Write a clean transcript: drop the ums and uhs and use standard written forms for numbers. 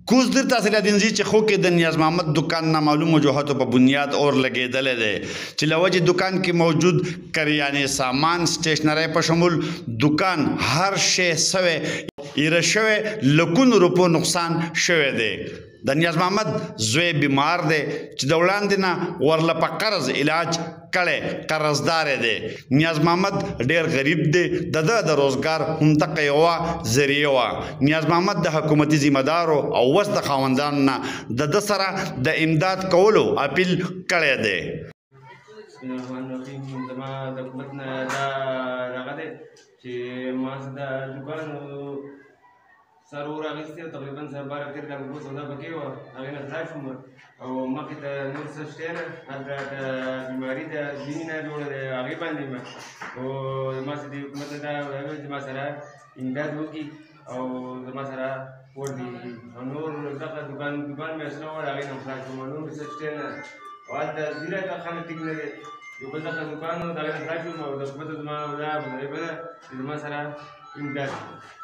کوز در تاسو له دینځي چې خو کې د نیاز محمد دکان نه معلوم وجوهاتو په بنیاد اور لګېدلې ده چې لوجه دکان کې موجود کریانه سامان سټیشنری په شمول دکان هر شی سوي ایره شوی لکون روپو نقصان شوی دی د نیاز محمد زوی بیمار دی چې د وړاندې نه ورله په قرض علاج کړی قرضدار دی نیاز محمد ډیر غریب دی د روزګار همدغه یوه ذریعه وه نیاز محمد د حکومتي ذمه دارو او وس د خاوندانو نه د سره د امداد کولو اپیل کړی دی بسم الله الرحمن الرحیم زما د حکومت نه دا راغلی چې ما د دوکان سر ورغیستی او تقریبا سر بار تیر د اوبو سودا پکې وه هغې نه خلاص شوم او مخکې ته نور څه شتی نه هلته د بیماري د ځینې نه جوړه دی هغې باندې یم او زما چې د حکومت نه دا ویل چې ما سره امداد وکړي او زما سره کور دی او نور دغه دوکان مې اصلا وړ هغې نه خلاص شوم نور څه شتی نه او هلته زیره ته خلک ټیک نه دی یو بل دغه دوکان و د هغې نه خلاص شوم او د حکومت زما دا مطالبه ده چې زما سره امداد